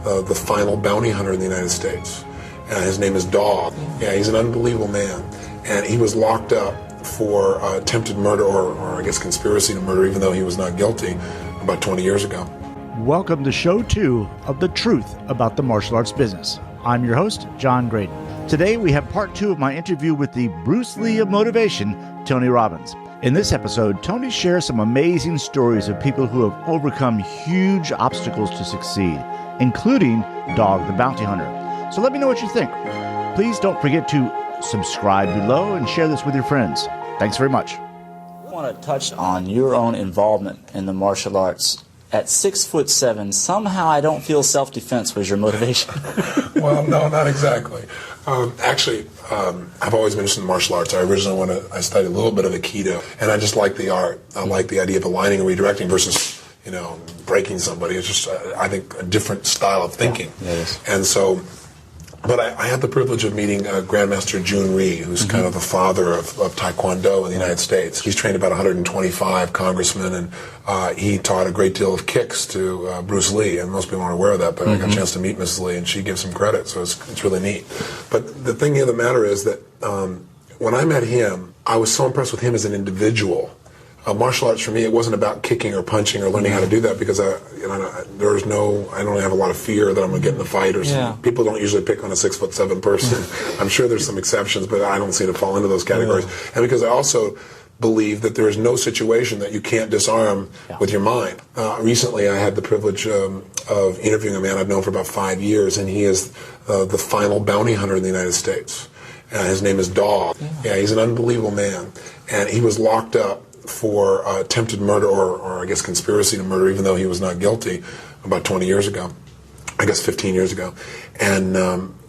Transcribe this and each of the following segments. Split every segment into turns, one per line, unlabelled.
the final bounty hunter in the United States. His name is Dog. Yeah, he's an unbelievable man. And he was locked up for attempted murder or I guess conspiracy to murder, even though he was not guilty, about 20 years ago.
Welcome to Show 2 of The Truth About the Martial Arts Business. I'm your host, John Graydon. Today we have part 2 of my interview with the Bruce Lee of motivation, Tony Robbins. In this episode, Tony shares some amazing stories of people who have overcome huge obstacles to succeed, including Dog the Bounty Hunter. So let me know what you think. Please don't forget to subscribe below and share this with your friends. Thanks very much.
I want to touch on your own involvement in the martial arts. At 6'7", somehow I don't feel self-defense was your motivation.
Well, no, not exactly. I've always been interested in martial arts. I studied a little bit of Aikido, and I just like the art. I like the idea of aligning and redirecting versus, breaking somebody. It's just, I think, a different style of thinking.
Yeah, it is.
And so, but I had the privilege of meeting Grandmaster Jhoon Rhee, who's kind of the father of Taekwondo in the United States. He's trained about 125 congressmen, and he taught a great deal of kicks to Bruce Lee, and most people aren't aware of that, but I got a chance to meet Mrs. Lee, and she gives him credit, so it's really neat. But the thing of the matter is that when I met him, I was so impressed with him as an individual. Martial arts for me, it wasn't about kicking or punching or learning how to do that because I don't have a lot of fear that I'm going to get in a fight or something. People don't usually pick on a 6'7" person. I'm sure there's some exceptions, but I don't seem to fall into those categories. And because I also believe that there is no situation that you can't disarm with your mind. Recently, I had the privilege of interviewing a man I've known for about 5 years, and he is the final bounty hunter in the United States. His name is Dog. Yeah, he's an unbelievable man, and he was locked up for attempted murder or I guess conspiracy to murder, even though he was not guilty, about 20 years ago, I guess 15 years ago. And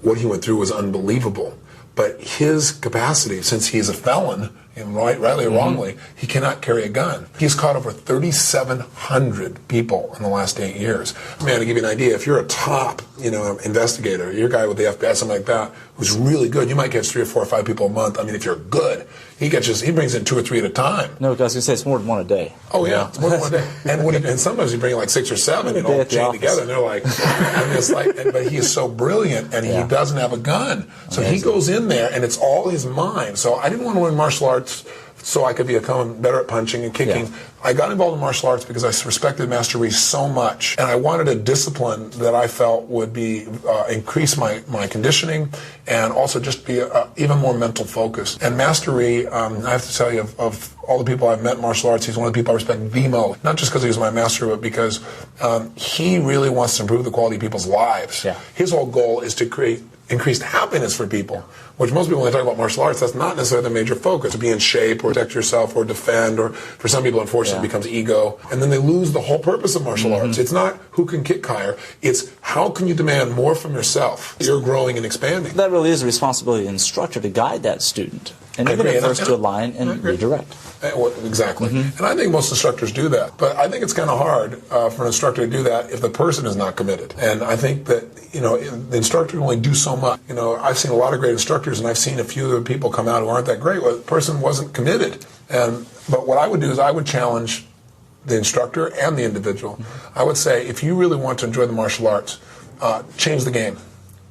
what he went through was unbelievable. But his capacity, since he's a felon, and rightly or wrongly, he cannot carry a gun. He's caught over 3,700 people in the last 8 years. I mean, to give you an idea, if you're a top, investigator, you're a guy with the FBI, something like that, who's really good, you might catch 3 or 4 or 5 people a month. I mean, if you're good, he brings in 2 or 3 at a time.
No, I was going to say it's more than one a day.
Oh yeah, it's more than one a day. And sometimes you bring like 6 or 7, all chained together, and they're like, but he is so brilliant, and he doesn't have a gun, so he goes in there, and it's all his mind. So I didn't want to learn martial arts so I could become better at punching and kicking. Yeah. I got involved in martial arts because I respected Master Rhee so much, and I wanted a discipline that I felt would be increase my conditioning and also just be even more mental focus. And Master Rhee, I have to tell you, of all the people I've met in martial arts, he's one of the people I respect the most. Not just because he was my master, but because he really wants to improve the quality of people's lives. Yeah. His whole goal is to create increased happiness for people, which most people, when they talk about martial arts, that's not necessarily the major focus. To be in shape or protect yourself or defend, or for some people, unfortunately, it becomes ego. And then they lose the whole purpose of martial arts. It's not who can kick higher. It's how can you demand more from yourself. You're growing and expanding.
That really is the responsibility of the instructor to guide that student. And even at first to align and redirect.
Exactly. And I think most instructors do that. But I think it's kind of hard for an instructor to do that if the person is not committed. And I think that, the instructor can only do so much. I've seen a lot of great instructors, and I've seen a few other people come out who aren't that great. Well, the person wasn't committed. But what I would do is I would challenge the instructor and the individual. I would say, if you really want to enjoy the martial arts, change the game.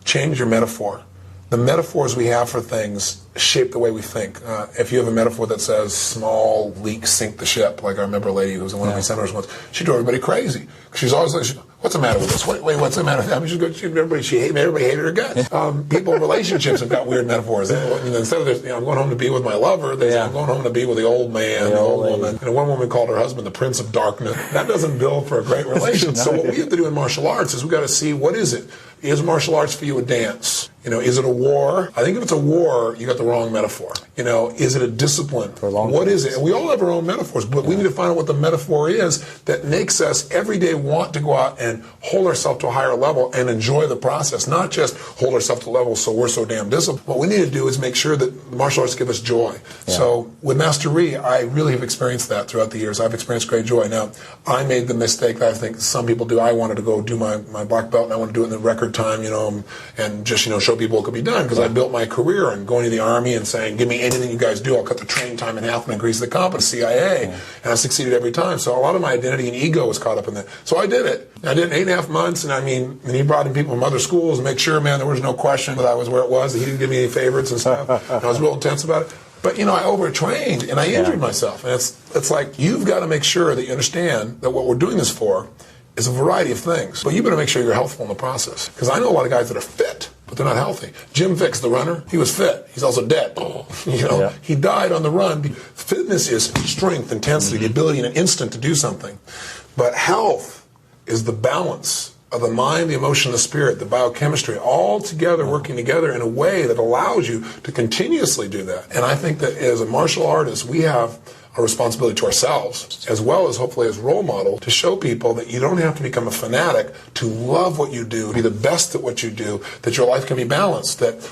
Change your metaphor. The metaphors we have for things shape the way we think. If you have a metaphor that says small leaks sink the ship, like I remember a lady who was in one of my seminars once, she drove everybody crazy. She's always like, what's the matter with this? Wait, what's the matter? I mean, everybody hated her guts. People in relationships have got weird metaphors. Instead of I'm going home to be with my lover, they say I'm going home to be with the old man, the old woman. One woman called her husband the Prince of Darkness. That doesn't build for a great relationship. So what we have to do in martial arts is we got to see, what is it? Is martial arts for you a dance? Is it a war? I think if it's a war, you got the wrong metaphor. Is it a discipline? What is it? And we all have our own metaphors, but we need to find out what the metaphor is that makes us every day want to go out and hold ourselves to a higher level and enjoy the process, not just hold ourselves to levels so we're so damn disciplined. What we need to do is make sure that martial arts give us joy. Yeah. So with Master Rhee, I really have experienced that throughout the years. I've experienced great joy. Now, I made the mistake that I think some people do. I wanted to go do my black belt, and I want to do it in the record record time, and just, show people what could be done, because I built my career on going to the Army and saying, give me anything you guys do, I'll cut the training time in half and increase the comp at CIA, and I succeeded every time. So a lot of my identity and ego was caught up in that. So I did it. I did it in 8.5 months, and he brought in people from other schools to make sure, man, there was no question that I was where it was, that he didn't give me any favorites and stuff. And I was real intense about it. But, I overtrained, and I injured myself. And it's like, you've got to make sure that you understand that what we're doing this for is a variety of things. But you better make sure you're healthful in the process. Because I know a lot of guys that are fit, but they're not healthy. Jim Fix, the runner, he was fit. He's also dead. He died on the run. Fitness is strength, intensity, the ability in an instant to do something. But health is the balance of the mind, the emotion, the spirit, the biochemistry, all together working together in a way that allows you to continuously do that. And I think that as a martial artist, we have a responsibility to ourselves, as well as hopefully as role model, to show people that you don't have to become a fanatic to love what you do, be the best at what you do, that your life can be balanced, that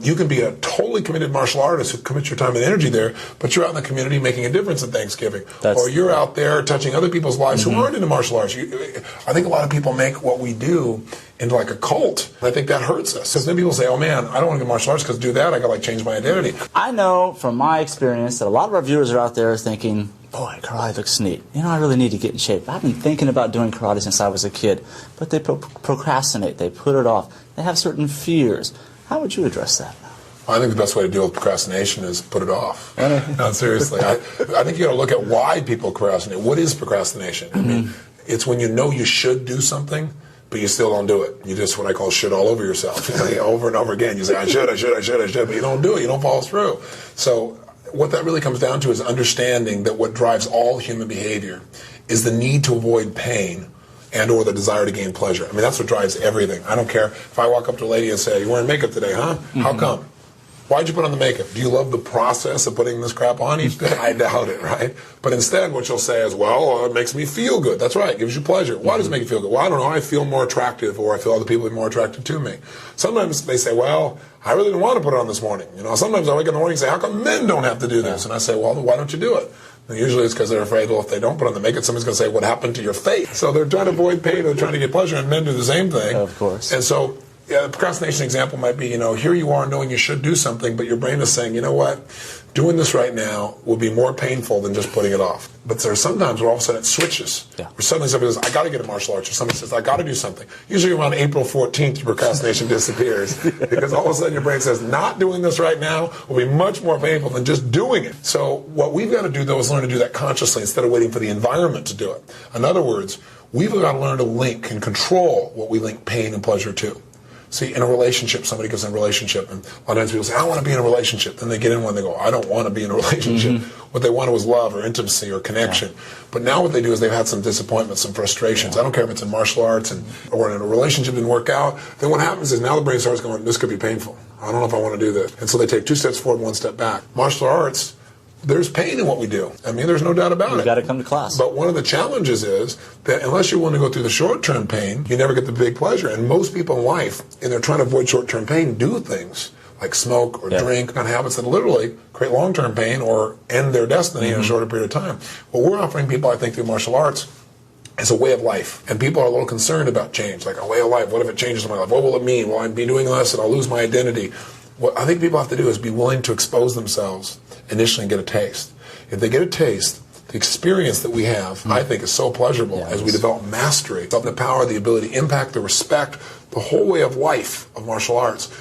you can be a totally committed martial artist who commits your time and energy there, but you're out in the community making a difference at Thanksgiving. Or you're out there touching other people's lives who aren't into martial arts. I think a lot of people make what we do into like a cult. And I think that hurts us. Because then people say, oh man, I don't want to do martial arts because to do that, I got to change my identity.
I know from my experience that a lot of our viewers are out there thinking, boy, karate looks neat. I really need to get in shape. I've been thinking about doing karate since I was a kid. But they procrastinate. They put it off. They have certain fears. How would you address that?
I think the best way to deal with procrastination is put it off. No, seriously. I think you got to look at why people procrastinate. What is procrastination? I mean, it's when you know you should do something, but you still don't do it. You just, what I call, shit all over yourself. Over and over again. You say, I should, but you don't do it. You don't follow through. So what that really comes down to is understanding that what drives all human behavior is the need to avoid pain and or the desire to gain pleasure. I mean, that's what drives everything. I don't care if I walk up to a lady and say, you're wearing makeup today, huh? How come? Why'd you put on the makeup? Do you love the process of putting this crap on? I doubt it, right? But instead, what you'll say is, well, it makes me feel good. That's right. It gives you pleasure. Why does it make you feel good? Well, I don't know. I feel more attractive, or I feel other people are more attracted to me. Sometimes they say, well, I really didn't want to put it on this morning. Sometimes I wake up in the morning and say, how come men don't have to do this? And I say, well, why don't you do it? And usually it's because they're afraid, well, if they don't put on the makeup, somebody's going to say, what happened to your face? So they're trying to avoid pain, they're trying to get pleasure, and men do the same thing.
Of course.
And so the procrastination example might be, here you are knowing you should do something, but your brain is saying, you know what, doing this right now will be more painful than just putting it off. But there's sometimes where all of a sudden it switches. Yeah. Where suddenly somebody says, I got to get a martial arts, or somebody says, I got to do something. Usually around April 14th, your procrastination disappears. Because all of a sudden your brain says, not doing this right now will be much more painful than just doing it. So what we've got to do, though, is learn to do that consciously instead of waiting for the environment to do it. In other words, we've got to learn to link and control what we link pain and pleasure to. See, in a relationship, somebody gets in a relationship, and a lot of times people say, I want to be in a relationship. Then they get in one, they go, I don't want to be in a relationship. What they wanted was love or intimacy or connection. But now what they do is they've had some disappointments, some frustrations. I don't care if it's in martial arts or in a relationship didn't work out. Then what happens is now the brain starts going, this could be painful. I don't know if I want to do this. And so they take 2 steps forward, 1 step back. Martial arts, there's pain in what we do. I mean, there's no doubt about it.
You've got to come to class.
But one of the challenges is that unless you're willing to go through the short-term pain, you never get the big pleasure. And most people in life, and they're trying to avoid short-term pain, do things like smoke or drink, on habits that literally create long-term pain or end their destiny in a shorter period of time. What we're offering people, I think, through martial arts is a way of life. And people are a little concerned about change, like a way of life. What if it changes my life? What will it mean? Will I be doing this and I'll lose my identity? What I think people have to do is be willing to expose themselves initially and get a taste. If they get a taste, the experience that we have, I think, is so pleasurable as we develop mastery, the power, the ability, impact, the respect, the whole way of life of martial arts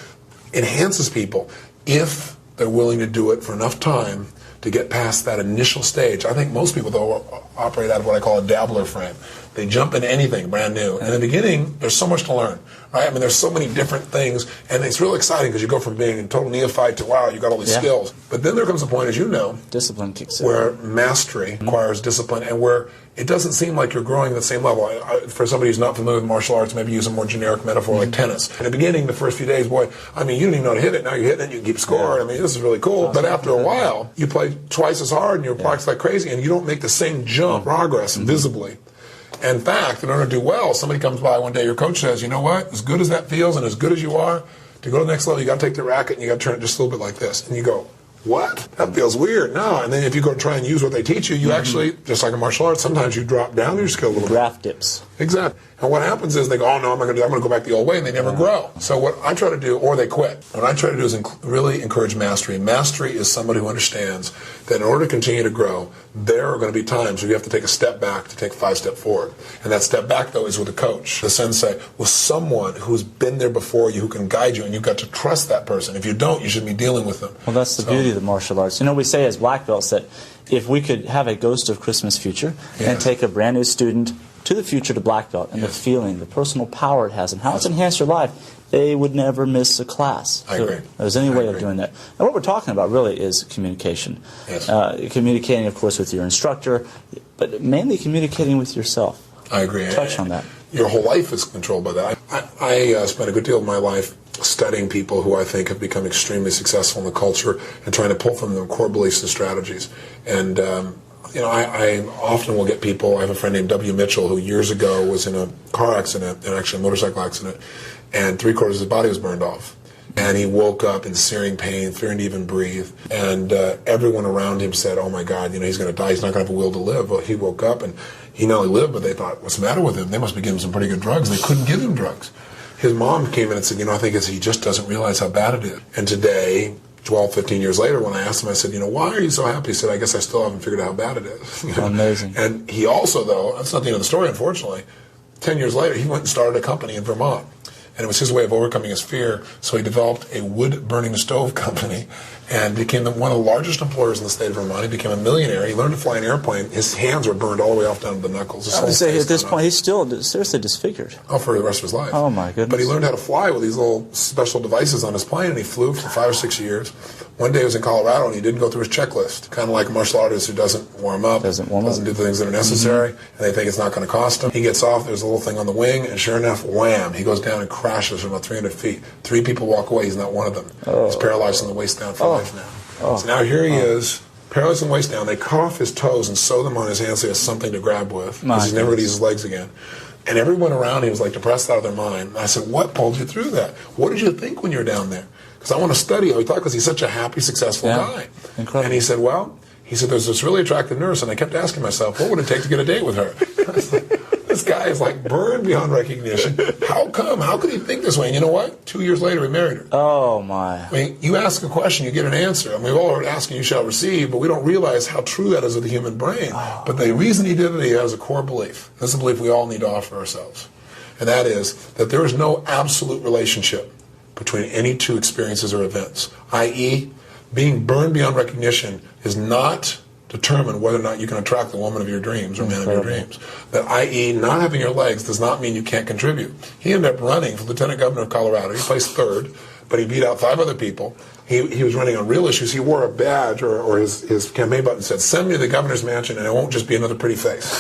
enhances people if they're willing to do it for enough time to get past that initial stage. I think most people, though, operate out of what I call a dabbler frame. They jump into anything brand new. And in the beginning, there's so much to learn, right? I mean, there's so many different things, and it's really exciting because you go from being a total neophyte to, wow, you got all these skills. But then there comes a point, as you know,
discipline kicks in,
where mastery requires discipline, and where it doesn't seem like you're growing at the same level. For somebody who's not familiar with martial arts, maybe use a more generic metaphor like tennis. In the beginning, the first few days, boy, I mean, you didn't even know how to hit it. Now you're hitting it, you can keep score. I mean, this is really cool. But after a while, you play twice as hard, and you practice like crazy, and you don't make the same jump, progress visibly. In fact, in order to do well, somebody comes by one day, your coach says, you know what, as good as that feels and as good as you are, to go to the next level, you got to take the racket and you got to turn it just a little bit like this. And you go, what? That feels weird. No. And then if you go try and use what they teach you, you actually, just like in martial arts, sometimes you drop down your skill a little bit.
Draft dips.
Exactly. And what happens is they go, oh no, I'm not going to do that. I'm going to go back the old way, and they never grow. So what I try to do, or they quit. What I try to do is really encourage mastery. Mastery is somebody who understands that in order to continue to grow, there are going to be times where you have to take a step back to take 5 steps forward. And that step back, though, is with a coach, the sensei, with someone who's been there before you, who can guide you, and you've got to trust that person. If you don't, you should be dealing with them.
Well, that's the beauty of the martial arts. You know, we say as black belts that if we could have a ghost of Christmas future and take a brand new student to the future to black belt and the feeling, the personal power it has, and how it's enhanced their life, they would never miss a class.
I agree.
If there's any way of doing that. And what we're talking about really is communication.
Yes.
Communicating, of course, with your instructor, but mainly communicating with yourself.
I agree.
Touch on that.
Your whole life is controlled by that. I spent a good deal of my life studying people who I think have become extremely successful in the culture and trying to pull from them core beliefs and strategies. And I often will get people. I have a friend named W. Mitchell who years ago was in a car accident, and actually a motorcycle accident, and 3/4 of his body was burned off. And he woke up in searing pain, fearing to even breathe. And everyone around him said, oh my God, he's going to die. He's not going to have a will to live. Well, he woke up and he not only lived, but they thought, what's the matter with him? They must be giving him some pretty good drugs. They couldn't give him drugs. His mom came in and said, I think he just doesn't realize how bad it is. And today, 12, 15 years later, when I asked him, I said, why are you so happy? He said, I guess I still haven't figured out how bad it is.
Amazing.
And he also, though, that's not the end of the story, unfortunately. 10 years later, he went and started a company in Vermont. And it was his way of overcoming his fear. So he developed a wood-burning stove company and became one of the largest employers in the state of Vermont. He became a millionaire. He learned to fly an airplane. His hands were burned all the way off down to the knuckles.
I would say at this point, he's still seriously disfigured.
Oh, for the rest of his life.
Oh, my goodness.
But he learned how to fly with these little special devices on his plane, and he flew for 5 or 6 years. One day he was in Colorado, and he didn't go through his checklist, kind of like a martial artist who doesn't warm up, doesn't do the things that are necessary, and they think it's not going to cost him. He gets off, there's a little thing on the wing, and sure enough, wham, he goes down and crashes from about 300 feet. 3 people walk away, he's not one of them. He's paralyzed from the waist down for life now. So now here he is, paralyzed from the waist down. They cut off his toes and sew them on his hands so he has something to grab with, because he's never going to use his legs again. And everyone around him was like depressed out of their mind. And I said, what pulled you through that? What did you think when you were down there? Because I want to study how he thought, because he's such a happy, successful guy.
Incredible.
And he said, there's this really attractive nurse, and I kept asking myself, what would it take to get a date with her? This guy is like burned beyond recognition. How come? How could he think this way? And you know what? 2 years later, he married her.
Oh, my.
I mean, you ask a question, you get an answer. I mean, we've all heard asking, you shall receive, but we don't realize how true that is of the human brain. But the reason he did it, he has a core belief. This is a belief we all need to offer ourselves. And that is that there is no absolute relationship between any two experiences or events, i.e., being burned beyond recognition is not determine whether or not you can attract the woman of your dreams or man of your dreams. That, i.e., not having your legs does not mean you can't contribute. He ended up running for lieutenant governor of Colorado. He placed 3rd, but he beat out 5 other people. He was running on real issues. He wore a badge or his campaign button said, send me to the governor's mansion and it won't just be another pretty face.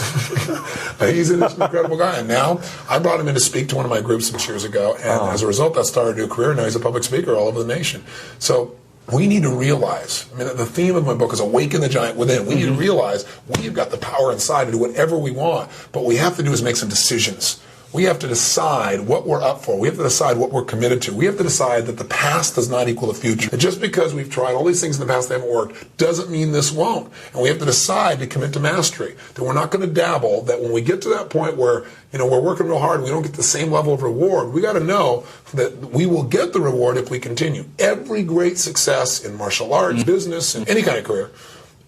He's an incredible guy. And now I brought him in to speak to one of my groups some years ago, and as a result, that started a new career. Now he's a public speaker all over the nation. So we need to realize, the theme of my book is Awaken the Giant Within. We need to realize we've got the power inside to do whatever we want. But what we have to do is make some decisions. We have to decide what we're up for. We have to decide what we're committed to. We have to decide that the past does not equal the future. And just because we've tried all these things in the past that haven't worked doesn't mean this won't. And we have to decide to commit to mastery. That we're not going to dabble. That when we get to that point where we're working real hard and we don't get the same level of reward, we got to know that we will get the reward if we continue. Every great success in martial arts, business, and any kind of career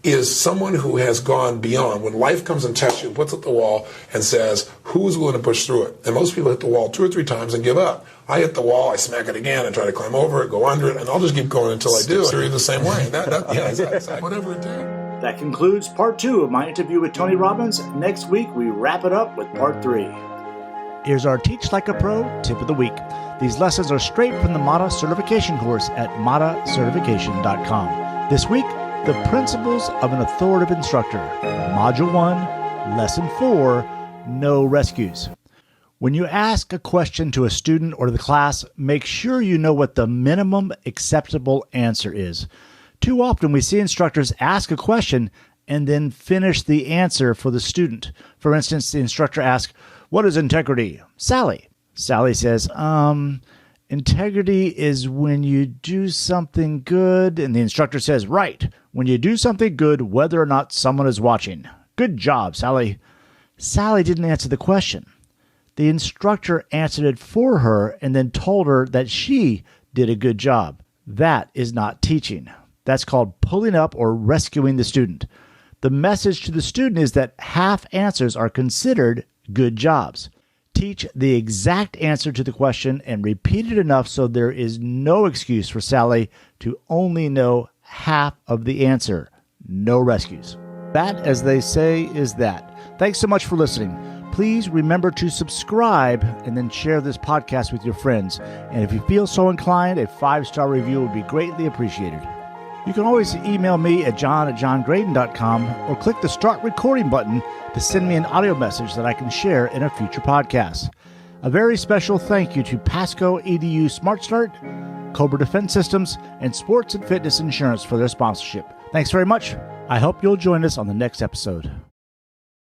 is someone who has gone beyond. When life comes and tests you, puts it at the wall and says, who's willing to push through it? And most people hit the wall 2 or 3 times and give up. I hit the wall, I smack it again, and try to climb over it, go under it, and I'll just keep going until I do. You're the same way. Exactly. Whatever it takes.
That concludes part 2 of my interview with Tony Robbins. Next week, we wrap it up with part 3. Here's our Teach Like a Pro tip of the week. These lessons are straight from the MATA certification course at matacertification.com. This week, the principles of an authoritative instructor. Module 1, Lesson 4, No Rescues. When you ask a question to a student or to the class, make sure you know what the minimum acceptable answer is. Too often we see instructors ask a question and then finish the answer for the student. For instance, the instructor asks, "What is integrity?" Sally. Sally says, integrity is when you do something good. And the instructor says, right, when you do something good, whether or not someone is watching. Good job, Sally. Sally didn't answer the question. The instructor answered it for her and then told her that she did a good job. That is not teaching. That's called pulling up or rescuing the student. The message to the student is that half answers are considered good jobs. Teach the exact answer to the question and repeat it enough so there is no excuse for Sally to only know half of the answer. No rescues. That, as they say, is that. Thanks so much for listening. Please remember to subscribe and then share this podcast with your friends. And if you feel so inclined, a 5-star review would be greatly appreciated. You can always email me at john@johngraydon.com or click the start recording button to send me an audio message that I can share in a future podcast. A very special thank you to Pasco EDU Smart Start, Cobra Defense Systems, and Sports and Fitness Insurance for their sponsorship. Thanks very much. I hope you'll join us on the next episode.